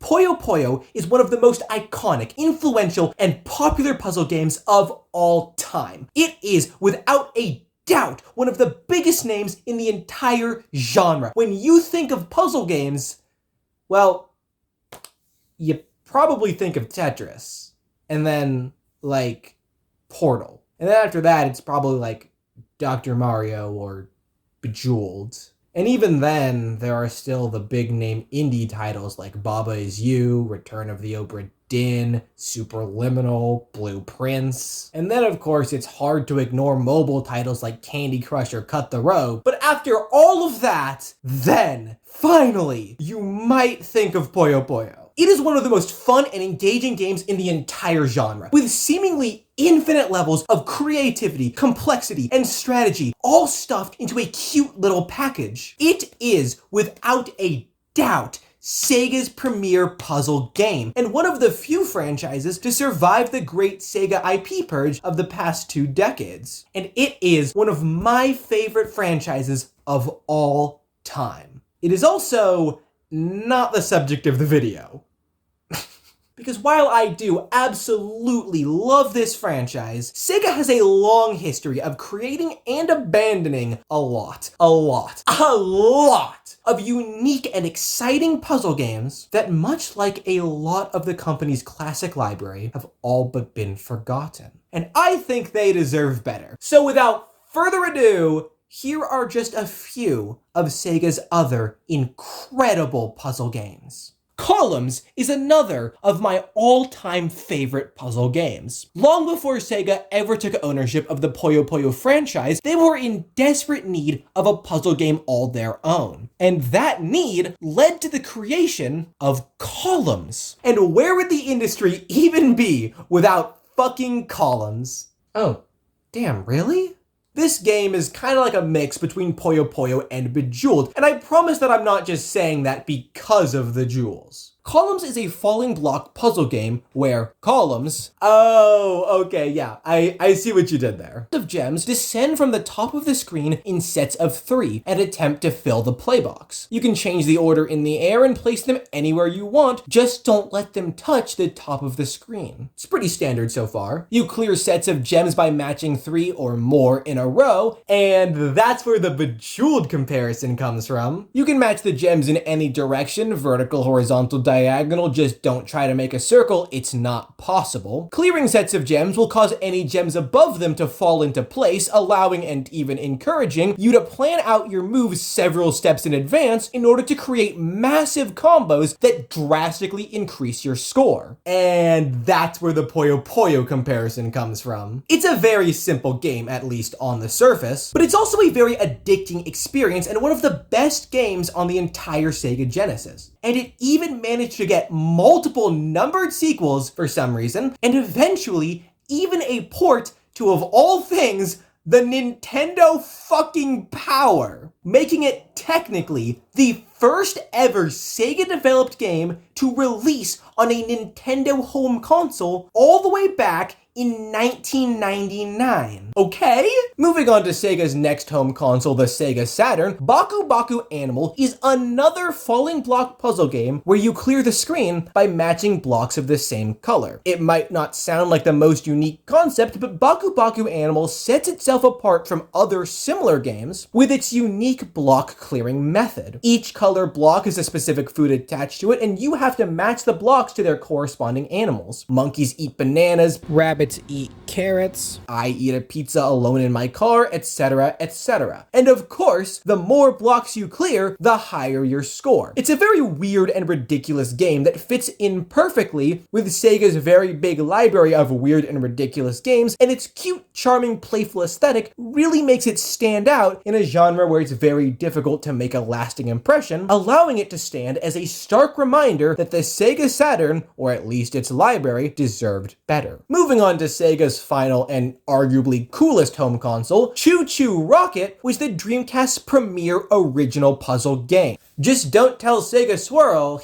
Puyo Puyo is one of the most iconic, influential, and popular puzzle games of all time. It is, without a doubt, one of the biggest names in the entire genre. When you think of puzzle games, well, you probably think of Tetris, and then, like, Portal. And then after that, it's probably, like, Dr. Mario or Bejeweled. And even then, there are still the big-name indie titles like Baba Is You, Return of the Obra Dinn, Superliminal, Blue Prince. And then, of course, it's hard to ignore mobile titles like Candy Crush or Cut the Rope. But after all of that, then, finally, you might think of Puyo Puyo. It is one of the most fun and engaging games in the entire genre, with seemingly infinite levels of creativity, complexity, and strategy, all stuffed into a cute little package. It is, without a doubt, Sega's premier puzzle game, and one of the few franchises to survive the great Sega IP purge of the past 2 decades. And it is one of my favorite franchises of all time. It is also not the subject of the video. Because while I do absolutely love this franchise, Sega has a long history of creating and abandoning a lot of unique and exciting puzzle games that, much like a lot of the company's classic library, have all but been forgotten. And I think they deserve better. So without further ado, here are just a few of Sega's other incredible puzzle games. Columns is another of my all-time favorite puzzle games. Long before Sega ever took ownership of the Puyo Puyo franchise, they were in desperate need of a puzzle game all their own. And that need led to the creation of Columns. And where would the industry even be without fucking Columns? Oh, damn, really? This game is kind of like a mix between Puyo Puyo and Bejeweled, and I promise that I'm not just saying that because of the jewels. Columns is a falling block puzzle game where columns... Oh, okay, yeah, I see what you did there. ...of gems descend from the top of the screen in sets of 3 and attempt to fill the play box. You can change the order in the air and place them anywhere you want, just don't let them touch the top of the screen. It's pretty standard so far. You clear sets of gems by matching 3 or more in a row, and that's where the Bejeweled comparison comes from. You can match the gems in any direction, vertical, horizontal, diagonal, just don't try to make a circle, it's not possible. Clearing sets of gems will cause any gems above them to fall into place, allowing and even encouraging you to plan out your moves several steps in advance in order to create massive combos that drastically increase your score. And that's where the Puyo Puyo comparison comes from. It's a very simple game, at least on the surface, but it's also a very addicting experience and one of the best games on the entire Sega Genesis. And it even managed to get multiple numbered sequels for some reason, and eventually even a port to, of all things, the Nintendo fucking Power, making it technically the first ever Sega developed game to release on a Nintendo home console all the way back in 1999. Okay? Moving on to Sega's next home console, the Sega Saturn, Baku Baku Animal is another falling block puzzle game where you clear the screen by matching blocks of the same color. It might not sound like the most unique concept, but Baku Baku Animal sets itself apart from other similar games with its unique block clearing method. Each color block has a specific food attached to it, and you have to match the blocks to their corresponding animals. Monkeys eat bananas, rabbits eat carrots, I eat a pizza alone in my car, etc., etc. And of course, the more blocks you clear, the higher your score. It's a very weird and ridiculous game that fits in perfectly with Sega's very big library of weird and ridiculous games, and its cute, charming, playful aesthetic really makes it stand out in a genre where it's very difficult to make a lasting impression, allowing it to stand as a stark reminder that the Sega Saturn, or at least its library, deserved better. Moving on to Sega's final and arguably coolest home console, Chu Chu Rocket was the Dreamcast's premier original puzzle game. Just don't tell Sega Swirl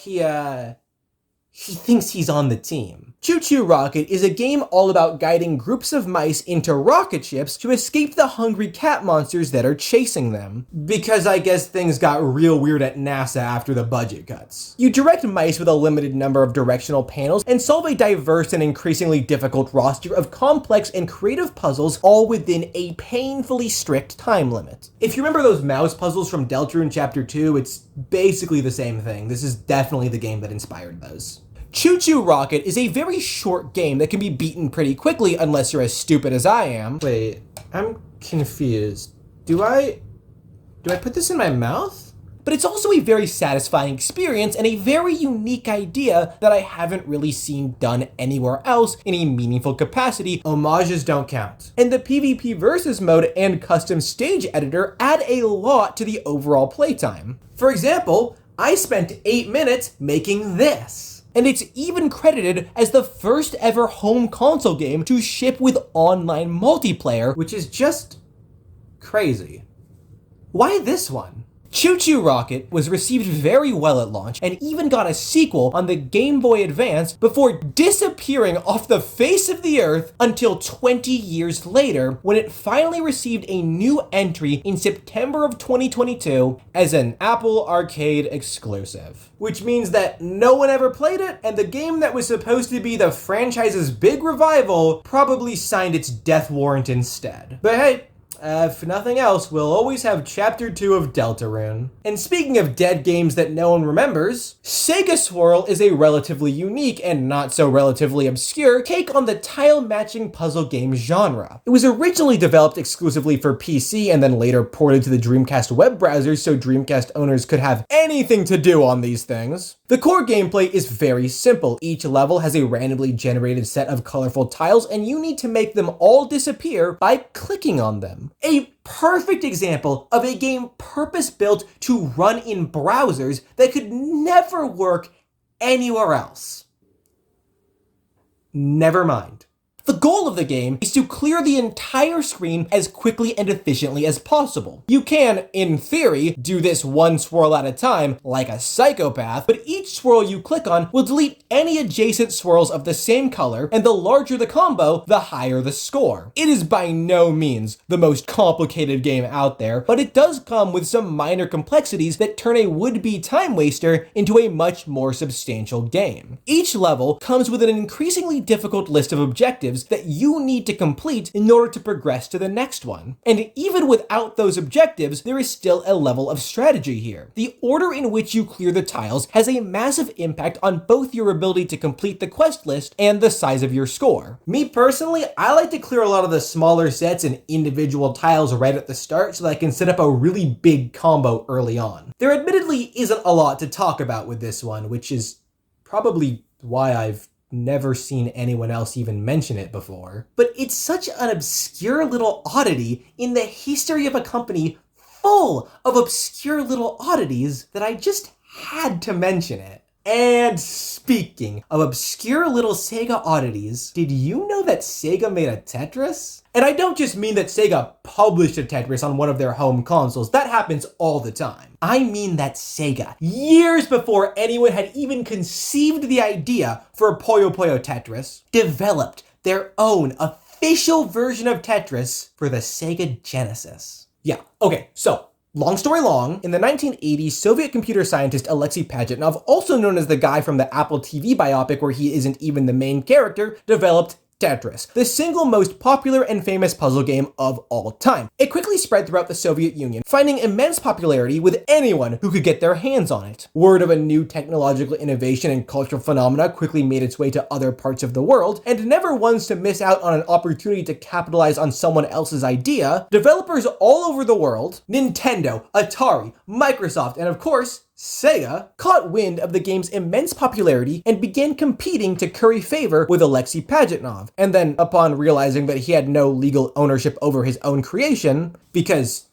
he thinks he's on the team. Chu Chu Rocket is a game all about guiding groups of mice into rocket ships to escape the hungry cat monsters that are chasing them. Because I guess things got real weird at NASA after the budget cuts. You direct mice with a limited number of directional panels and solve a diverse and increasingly difficult roster of complex and creative puzzles, all within a painfully strict time limit. If you remember those mouse puzzles from Deltarune Chapter 2, it's basically the same thing. This is definitely the game that inspired those. Chu Chu Rocket is a very short game that can be beaten pretty quickly unless you're as stupid as I am. Wait, I'm confused. Do I put this in my mouth? But it's also a very satisfying experience and a very unique idea that I haven't really seen done anywhere else in a meaningful capacity. Homages don't count. And the PvP versus mode and custom stage editor add a lot to the overall playtime. For example, I spent 8 minutes making this. And it's even credited as the first ever home console game to ship with online multiplayer, which is just crazy. Why this one? Chu Chu Rocket was received very well at launch and even got a sequel on the Game Boy Advance before disappearing off the face of the earth until 20 years later, when it finally received a new entry in September of 2022 as an Apple Arcade exclusive. Which means that no one ever played it, and the game that was supposed to be the franchise's big revival probably signed its death warrant instead. But hey, if nothing else, we'll always have Chapter 2 of Deltarune. And speaking of dead games that no one remembers, Sega Swirl is a relatively unique and not so relatively obscure take on the tile-matching puzzle game genre. It was originally developed exclusively for PC and then later ported to the Dreamcast web browser so Dreamcast owners could have anything to do on these things. The core gameplay is very simple. Each level has a randomly generated set of colorful tiles and you need to make them all disappear by clicking on them. A perfect example of a game purpose-built to run in browsers that could never work anywhere else. Never mind. The goal of the game is to clear the entire screen as quickly and efficiently as possible. You can, in theory, do this one swirl at a time, like a psychopath, but each swirl you click on will delete any adjacent swirls of the same color, and the larger the combo, the higher the score. It is by no means the most complicated game out there, but it does come with some minor complexities that turn a would-be time waster into a much more substantial game. Each level comes with an increasingly difficult list of objectives that you need to complete in order to progress to the next one. And even without those objectives, there is still a level of strategy here. The order in which you clear the tiles has a massive impact on both your ability to complete the quest list and the size of your score. Me personally, I like to clear a lot of the smaller sets and individual tiles right at the start so that I can set up a really big combo early on. There admittedly isn't a lot to talk about with this one, which is probably why I've never seen anyone else even mention it before. But it's such an obscure little oddity in the history of a company full of obscure little oddities that I just had to mention it. And speaking of obscure little Sega oddities, did you know that Sega made a Tetris? And I don't just mean that Sega published a Tetris on one of their home consoles. That happens all the time. I mean that Sega, years before anyone had even conceived the idea for Puyo Puyo Tetris, developed their own official version of Tetris for the Sega Genesis. Yeah, okay, so long story long, in the 1980s, Soviet computer scientist Alexei Pajitnov, also known as the guy from the Apple TV biopic where he isn't even the main character, developed Tetris, the single most popular and famous puzzle game of all time. It quickly spread throughout the Soviet Union, finding immense popularity with anyone who could get their hands on it. Word of a new technological innovation and cultural phenomena quickly made its way to other parts of the world, and never once to miss out on an opportunity to capitalize on someone else's idea, developers all over the world, Nintendo, Atari, Microsoft, and of course, Sega, caught wind of the game's immense popularity and began competing to curry favor with Alexei Pajitnov. And then, upon realizing that he had no legal ownership over his own creation, because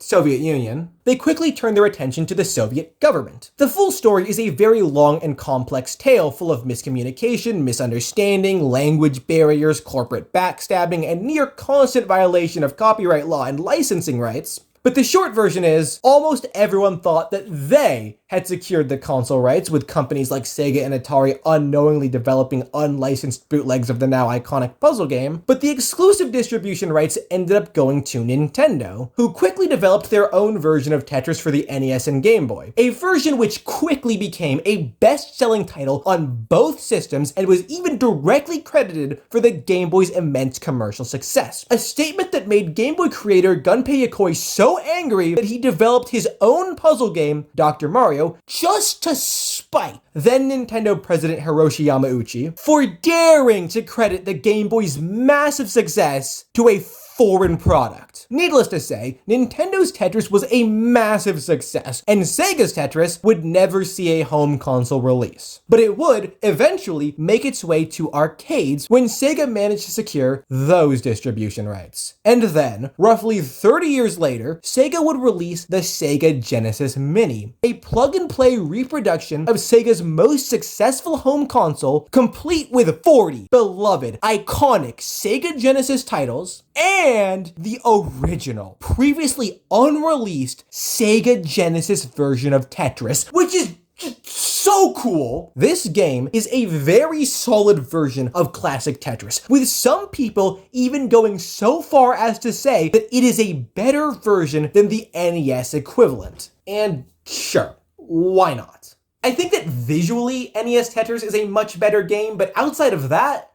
Soviet Union, they quickly turned their attention to the Soviet government. The full story is a very long and complex tale full of miscommunication, misunderstanding, language barriers, corporate backstabbing, and near constant violation of copyright law and licensing rights. But the short version is, almost everyone thought that they had secured the console rights, with companies like Sega and Atari unknowingly developing unlicensed bootlegs of the now iconic puzzle game, but the exclusive distribution rights ended up going to Nintendo, who quickly developed their own version of Tetris for the NES and Game Boy, a version which quickly became a best-selling title on both systems and was even directly credited for the Game Boy's immense commercial success, a statement that made Game Boy creator Gunpei Yokoi so angry that he developed his own puzzle game, Dr. Mario, just to spite then Nintendo president Hiroshi Yamauchi for daring to credit the Game Boy's massive success to a foreign product. Needless to say, Nintendo's Tetris was a massive success, and Sega's Tetris would never see a home console release. But it would eventually make its way to arcades when Sega managed to secure those distribution rights. And then, roughly 30 years later, Sega would release the Sega Genesis Mini, a plug-and-play reproduction of Sega's most successful home console, complete with 40 beloved, iconic Sega Genesis titles, and the original, previously unreleased Sega Genesis version of Tetris, which is just so cool. This game is a very solid version of classic Tetris, with some people even going so far as to say that it is a better version than the NES equivalent. And sure, why not? I think that visually NES Tetris is a much better game, but outside of that,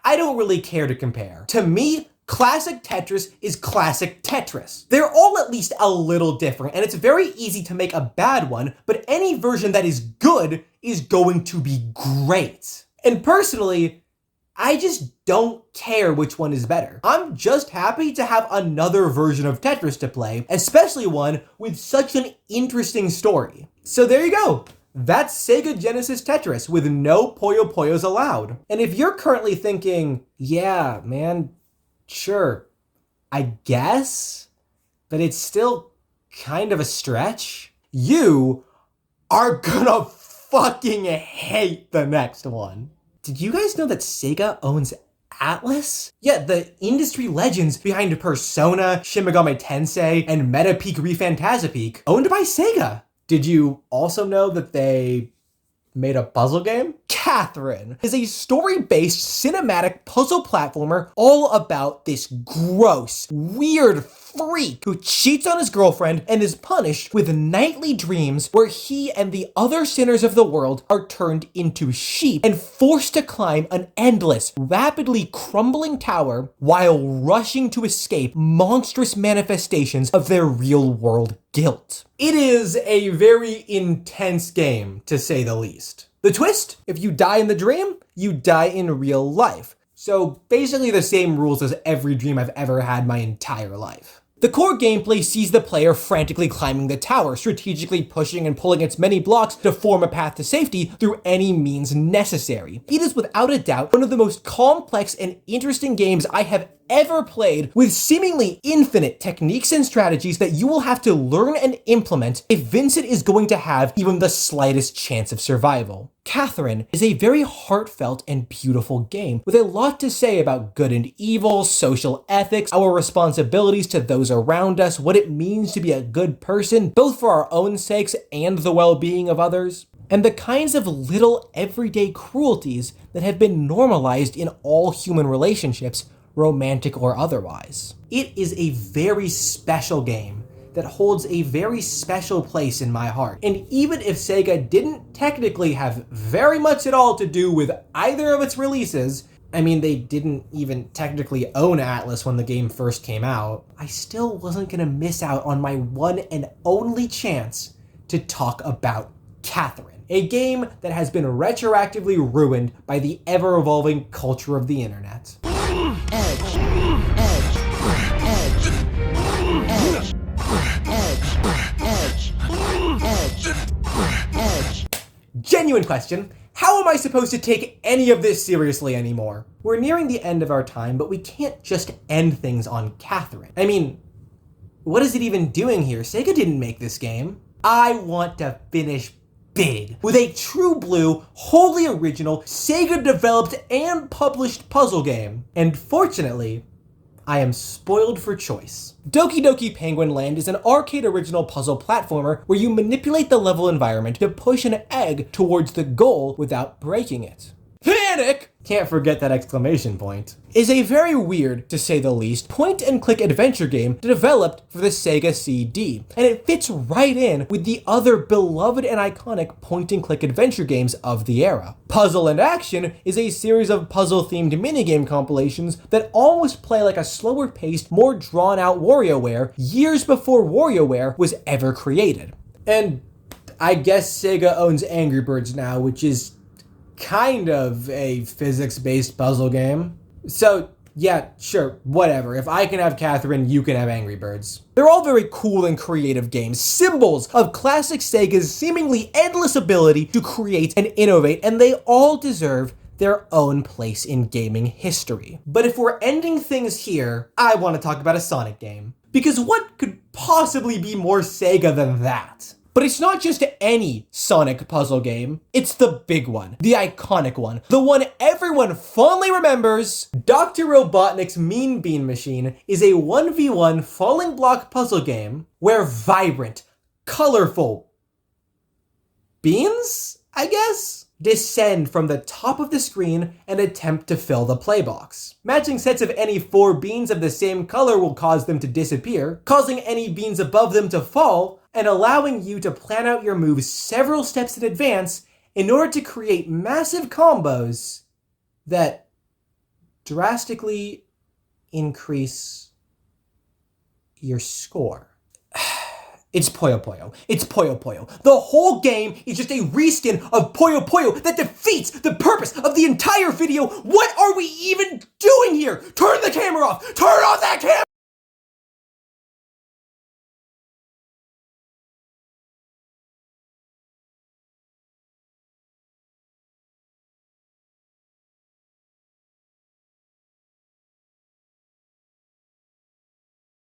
I don't really care to compare. To me, classic Tetris is classic Tetris. They're all at least a little different, and it's very easy to make a bad one, but any version that is good is going to be great. And personally, I just don't care which one is better. I'm just happy to have another version of Tetris to play, especially one with such an interesting story. So there you go. That's Sega Genesis Tetris with no Puyo Puyos allowed. And if you're currently thinking, yeah, man, sure, I guess, but it's still kind of a stretch, you are gonna fucking hate the next one. Did you guys know that Sega owns Atlas? Yeah, the industry legends behind Persona, Shin Megami Tensei, and Metapeak ReFantasypeak, owned by Sega. Did you also know that they made a puzzle game? Catherine is a story-based cinematic puzzle platformer all about this gross, weird freak who cheats on his girlfriend and is punished with nightly dreams where he and the other sinners of the world are turned into sheep and forced to climb an endless, rapidly crumbling tower while rushing to escape monstrous manifestations of their real-world guilt. It is a very intense game, to say the least. The twist? If you die in the dream, you die in real life. So basically the same rules as every dream I've ever had my entire life. The core gameplay sees the player frantically climbing the tower, strategically pushing and pulling its many blocks to form a path to safety through any means necessary. It is without a doubt one of the most complex and interesting games I have ever played, with seemingly infinite techniques and strategies that you will have to learn and implement if Vincent is going to have even the slightest chance of survival. Catherine is a very heartfelt and beautiful game with a lot to say about good and evil, social ethics, our responsibilities to those around us, what it means to be a good person, both for our own sakes and the well-being of others, and the kinds of little everyday cruelties that have been normalized in all human relationships, romantic or otherwise. It is a very special game that holds a very special place in my heart. And even if Sega didn't technically have very much at all to do with either of its releases, I mean, they didn't even technically own Atlas when the game first came out, I still wasn't gonna miss out on my one and only chance to talk about Catherine, a game that has been retroactively ruined by the ever-evolving culture of the internet. Genuine question, how am I supposed to take any of this seriously anymore? We're nearing the end of our time, but we can't just end things on Catherine. I mean, what is it even doing here? Sega didn't make this game. I want to finish big with a true blue, wholly original, Sega developed and published puzzle game. And fortunately, I am spoiled for choice. Doki Doki Penguin Land is an arcade original puzzle platformer where you manipulate the level environment to push an egg towards the goal without breaking it. Panic! Can't forget that exclamation point. Is a very weird, to say the least, point-and-click adventure game developed for the Sega CD, and it fits right in with the other beloved and iconic point-and-click adventure games of the era. Puzzle and Action is a series of puzzle-themed minigame compilations that almost play like a slower-paced, more drawn-out WarioWare years before WarioWare was ever created. And I guess Sega owns Angry Birds now, which is kind of a physics-based puzzle game. So yeah, sure, whatever. If I can have Catherine, you can have Angry Birds. They're all very cool and creative games, symbols of classic Sega's seemingly endless ability to create and innovate, and they all deserve their own place in gaming history. But if we're ending things here, I want to talk about a Sonic game. Because what could possibly be more Sega than that? But it's not just any Sonic puzzle game, it's the big one, the iconic one, the one everyone fondly remembers. Dr. Robotnik's Mean Bean Machine is a 1v1 falling block puzzle game where vibrant, colorful beans, I guess, descend from the top of the screen and attempt to fill the play box. Matching sets of any 4 beans of the same color will cause them to disappear, causing any beans above them to fall, and allowing you to plan out your moves several steps in advance in order to create massive combos that drastically increase your score. It's Puyo Puyo. It's Puyo Puyo. The whole game is just a reskin of Puyo Puyo that defeats the purpose of the entire video. What are we even doing here? Turn the camera off! Turn off that camera!